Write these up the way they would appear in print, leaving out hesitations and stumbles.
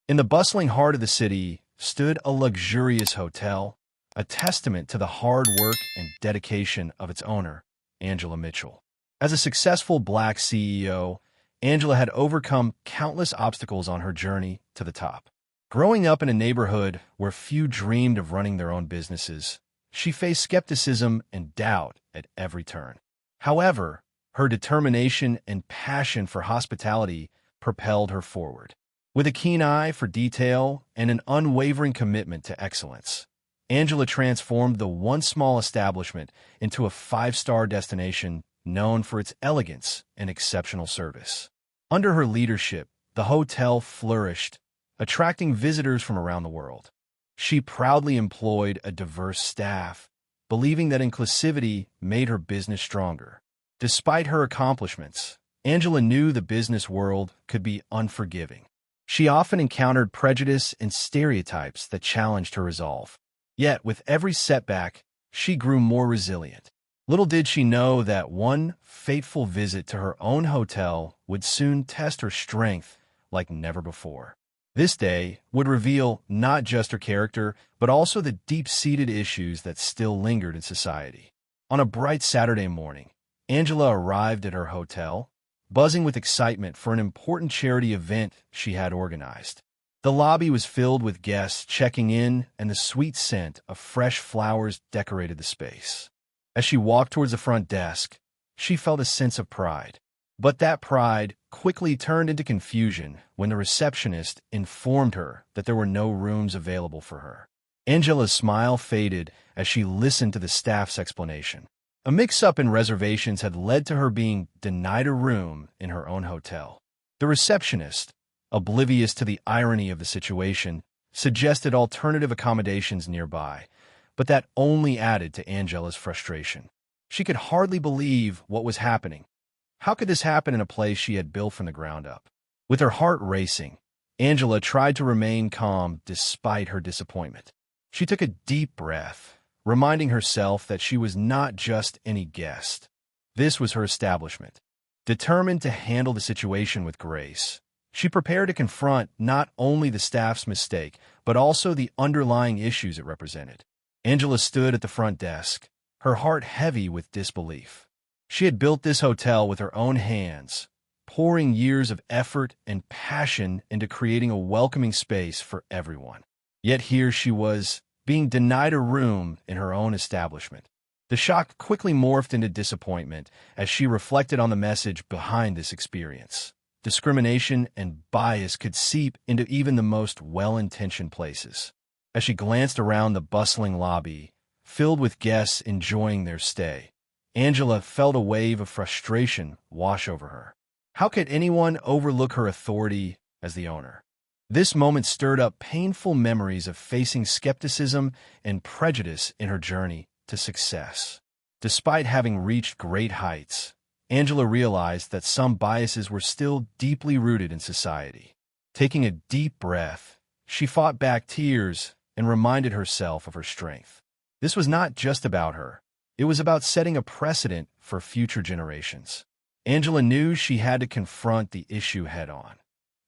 In the bustling heart of the city stood a luxurious hotel, a testament to the hard work and dedication of its owner, Angela Mitchell. As a successful Black CEO, Angela had overcome countless obstacles on her journey to the top. Growing up in a neighborhood where few dreamed of running their own businesses, she faced skepticism and doubt at every turn. However, her determination and passion for hospitality propelled her forward. With a keen eye for detail and an unwavering commitment to excellence, Angela transformed the once small establishment into a five-star destination known for its elegance and exceptional service. Under her leadership, the hotel flourished, attracting visitors from around the world. She proudly employed a diverse staff, believing that inclusivity made her business stronger. Despite her accomplishments, Angela knew the business world could be unforgiving. She often encountered prejudice and stereotypes that challenged her resolve. Yet, with every setback, she grew more resilient. Little did she know that one fateful visit to her own hotel would soon test her strength like never before. This day would reveal not just her character, but also the deep-seated issues that still lingered in society. On a bright Saturday morning, Angela arrived at her hotel, buzzing with excitement for an important charity event she had organized. The lobby was filled with guests checking in, and the sweet scent of fresh flowers decorated the space. As she walked towards the front desk, she felt a sense of pride. But that pride quickly turned into confusion when the receptionist informed her that there were no rooms available for her. Angela's smile faded as she listened to the staff's explanation. A mix-up in reservations had led to her being denied a room in her own hotel. The receptionist, oblivious to the irony of the situation, suggested alternative accommodations nearby, but that only added to Angela's frustration. She could hardly believe what was happening. How could this happen in a place she had built from the ground up? With her heart racing, Angela tried to remain calm despite her disappointment. She took a deep breath, reminding herself that she was not just any guest. This was her establishment. Determined to handle the situation with grace, she prepared to confront not only the staff's mistake, but also the underlying issues it represented. Angela stood at the front desk, her heart heavy with disbelief. She had built this hotel with her own hands, pouring years of effort and passion into creating a welcoming space for everyone. Yet here she was, being denied a room in her own establishment. The shock quickly morphed into disappointment as she reflected on the message behind this experience. Discrimination and bias could seep into even the most well-intentioned places. As she glanced around the bustling lobby, filled with guests enjoying their stay, Angela felt a wave of frustration wash over her. How could anyone overlook her authority as the owner? This moment stirred up painful memories of facing skepticism and prejudice in her journey to success. Despite having reached great heights, Angela realized that some biases were still deeply rooted in society. Taking a deep breath, she fought back tears and reminded herself of her strength. This was not just about her. It was about setting a precedent for future generations. Angela knew she had to confront the issue head-on,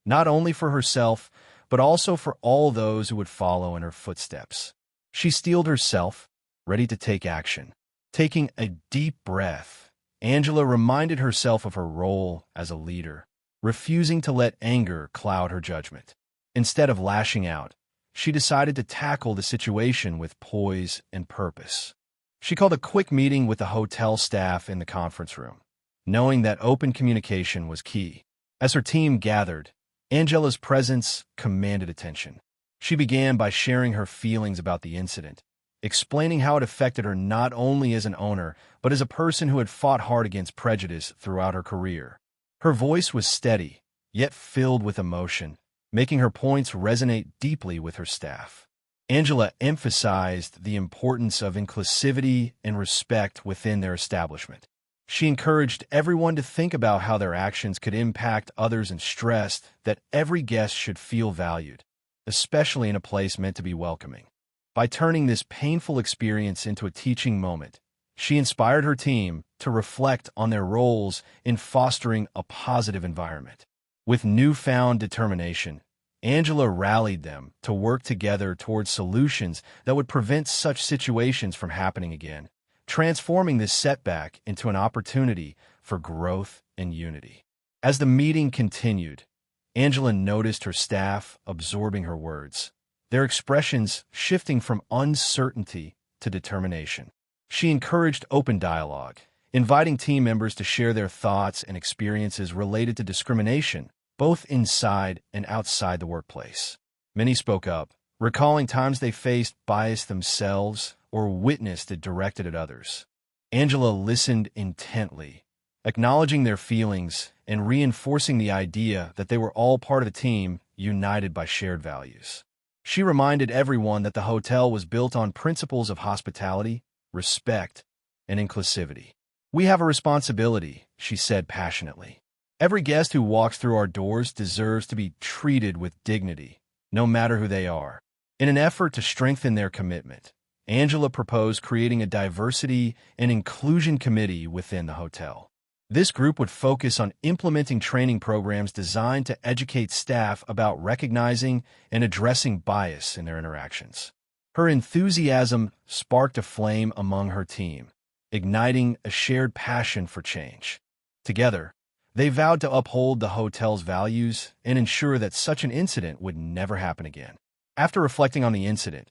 not only for herself, but also for all those who would follow in her footsteps. She steeled herself, ready to take action. Taking a deep breath, Angela reminded herself of her role as a leader, refusing to let anger cloud her judgment. Instead of lashing out, she decided to tackle the situation with poise and purpose. She called a quick meeting with the hotel staff in the conference room, knowing that open communication was key. As her team gathered, Angela's presence commanded attention. She began by sharing her feelings about the incident, explaining how it affected her not only as an owner, but as a person who had fought hard against prejudice throughout her career. Her voice was steady, yet filled with emotion, making her points resonate deeply with her staff. Angela emphasized the importance of inclusivity and respect within their establishment. She encouraged everyone to think about how their actions could impact others and stressed that every guest should feel valued, especially in a place meant to be welcoming. By turning this painful experience into a teaching moment, she inspired her team to reflect on their roles in fostering a positive environment. With newfound determination, Angela rallied them to work together towards solutions that would prevent such situations from happening again, transforming this setback into an opportunity for growth and unity. As the meeting continued, Angela noticed her staff absorbing her words, their expressions shifting from uncertainty to determination. She encouraged open dialogue, inviting team members to share their thoughts and experiences related to discrimination, both inside and outside the workplace. Many spoke up, recalling times they faced bias themselves or witnessed it directed at others. Angela listened intently, acknowledging their feelings and reinforcing the idea that they were all part of a team united by shared values. She reminded everyone that the hotel was built on principles of hospitality, respect, and inclusivity. "We have a responsibility," she said passionately. "Every guest who walks through our doors deserves to be treated with dignity, no matter who they are." In an effort to strengthen their commitment, Angela proposed creating a diversity and inclusion committee within the hotel. This group would focus on implementing training programs designed to educate staff about recognizing and addressing bias in their interactions. Her enthusiasm sparked a flame among her team, igniting a shared passion for change. Together, they vowed to uphold the hotel's values and ensure that such an incident would never happen again. After reflecting on the incident,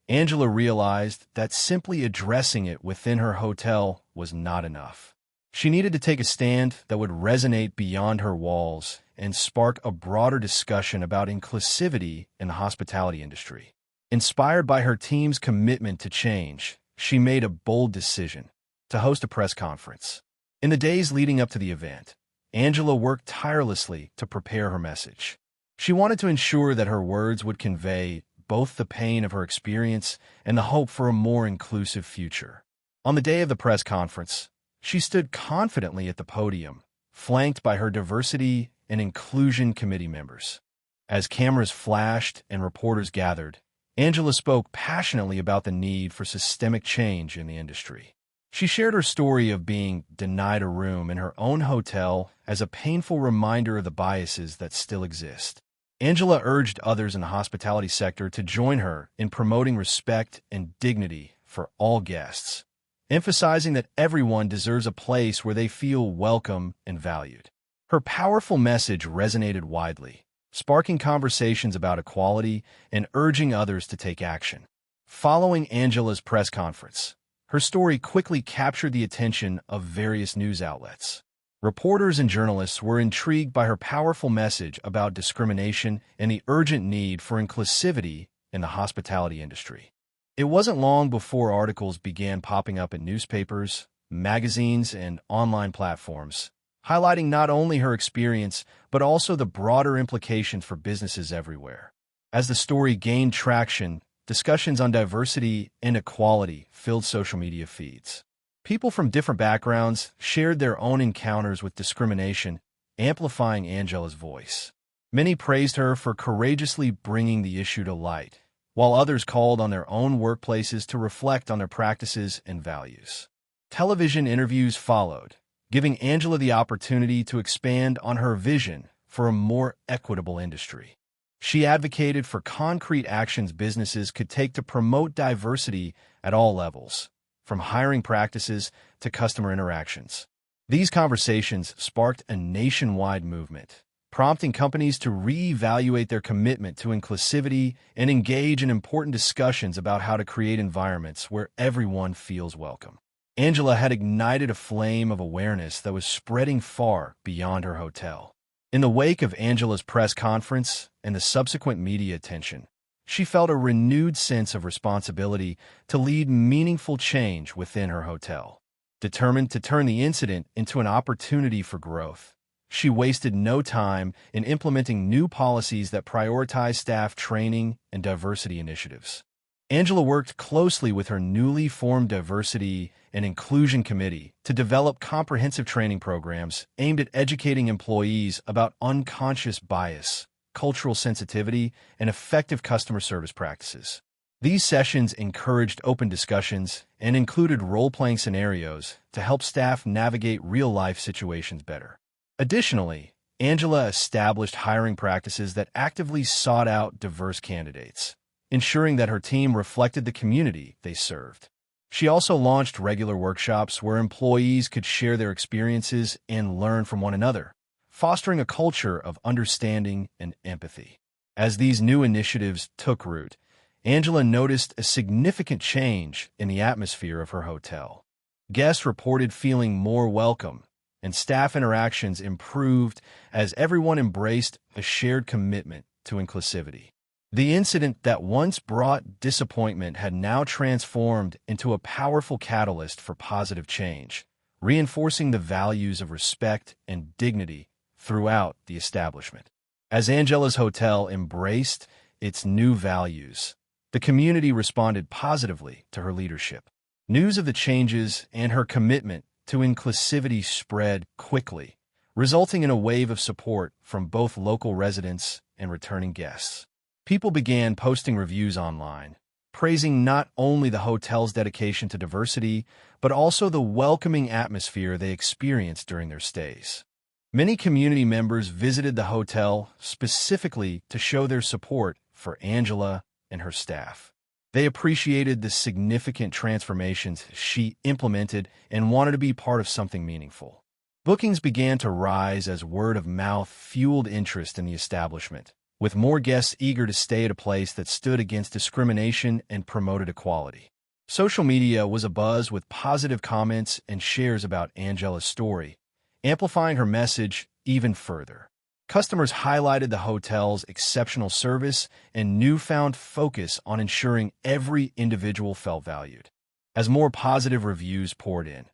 Angela realized that simply addressing it within her hotel was not enough. She needed to take a stand that would resonate beyond her walls and spark a broader discussion about inclusivity in the hospitality industry. Inspired by her team's commitment to change, she made a bold decision to host a press conference. In the days leading up to the event, Angela worked tirelessly to prepare her message. She wanted to ensure that her words would convey both the pain of her experience and the hope for a more inclusive future. On the day of the press conference, she stood confidently at the podium, flanked by her diversity and inclusion committee members. As cameras flashed and reporters gathered, Angela spoke passionately about the need for systemic change in the industry. She shared her story of being denied a room in her own hotel as a painful reminder of the biases that still exist. Angela urged others in the hospitality sector to join her in promoting respect and dignity for all guests, emphasizing that everyone deserves a place where they feel welcome and valued. Her powerful message resonated widely, sparking conversations about equality and urging others to take action. Following Angela's press conference, her story quickly captured the attention of various news outlets. Reporters and journalists were intrigued by her powerful message about discrimination and the urgent need for inclusivity in the hospitality industry. It wasn't long before articles began popping up in newspapers, magazines, and online platforms, highlighting not only her experience but also the broader implications for businesses everywhere. As the story gained traction, discussions on diversity and equality filled social media feeds. People from different backgrounds shared their own encounters with discrimination, amplifying Angela's voice. Many praised her for courageously bringing the issue to light, while others called on their own workplaces to reflect on their practices and values. Television interviews followed, giving Angela the opportunity to expand on her vision for a more equitable industry. She advocated for concrete actions businesses could take to promote diversity at all levels, from hiring practices to customer interactions. These conversations sparked a nationwide movement, prompting companies to reevaluate their commitment to inclusivity and engage in important discussions about how to create environments where everyone feels welcome. Angela had ignited a flame of awareness that was spreading far beyond her hotel. In the wake of Angela's press conference and the subsequent media attention, she felt a renewed sense of responsibility to lead meaningful change within her hotel. Determined to turn the incident into an opportunity for growth, she wasted no time in implementing new policies that prioritize staff training and diversity initiatives. Angela worked closely with her newly formed Diversity and Inclusion Committee to develop comprehensive training programs aimed at educating employees about unconscious bias, cultural sensitivity, and effective customer service practices. These sessions encouraged open discussions and included role-playing scenarios to help staff navigate real-life situations better. Additionally, Angela established hiring practices that actively sought out diverse candidates, ensuring that her team reflected the community they served. She also launched regular workshops where employees could share their experiences and learn from one another, fostering a culture of understanding and empathy. As these new initiatives took root, Angela noticed a significant change in the atmosphere of her hotel. Guests reported feeling more welcome, and staff interactions improved as everyone embraced a shared commitment to inclusivity. The incident that once brought disappointment had now transformed into a powerful catalyst for positive change, reinforcing the values of respect and dignity throughout the establishment. As Angela's hotel embraced its new values, the community responded positively to her leadership. News of the changes and her commitment to inclusivity spread quickly, resulting in a wave of support from both local residents and returning guests. People began posting reviews online, praising not only the hotel's dedication to diversity, but also the welcoming atmosphere they experienced during their stays. Many community members visited the hotel specifically to show their support for Angela and her staff. They appreciated the significant transformations she implemented and wanted to be part of something meaningful. Bookings began to rise as word of mouth fueled interest in the establishment, with more guests eager to stay at a place that stood against discrimination and promoted equality. Social media was abuzz with positive comments and shares about Angela's story, amplifying her message even further. Customers highlighted the hotel's exceptional service and newfound focus on ensuring every individual felt valued. As more positive reviews poured in,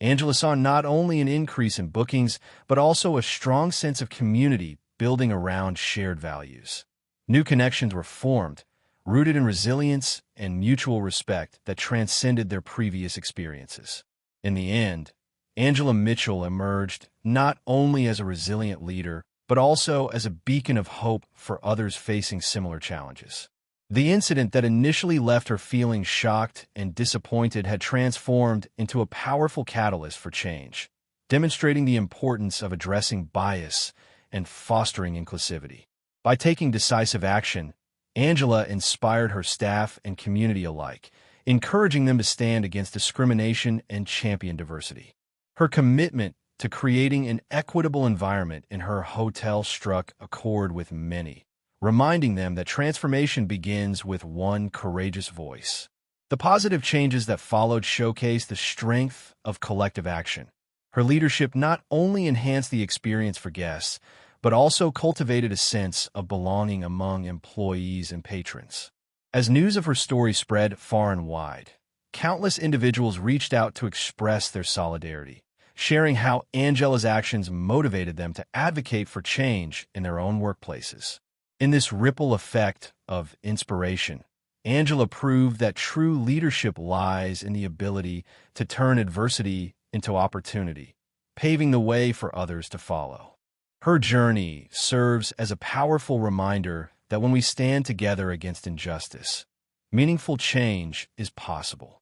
Angela saw not only an increase in bookings, but also a strong sense of community building around shared values. New connections were formed, rooted in resilience and mutual respect that transcended their previous experiences. In the end, Angela Mitchell emerged not only as a resilient leader, but also as a beacon of hope for others facing similar challenges. The incident that initially left her feeling shocked and disappointed had transformed into a powerful catalyst for change, demonstrating the importance of addressing bias and fostering inclusivity. By taking decisive action, Angela inspired her staff and community alike, encouraging them to stand against discrimination and champion diversity. Her commitment to creating an equitable environment in her hotel struck a chord with many, reminding them that transformation begins with one courageous voice. The positive changes that followed showcased the strength of collective action. Her leadership not only enhanced the experience for guests, but also cultivated a sense of belonging among employees and patrons. As news of her story spread far and wide, countless individuals reached out to express their solidarity, sharing how Angela's actions motivated them to advocate for change in their own workplaces. In this ripple effect of inspiration, Angela proved that true leadership lies in the ability to turn adversity into opportunity, paving the way for others to follow. Her journey serves as a powerful reminder that when we stand together against injustice, meaningful change is possible.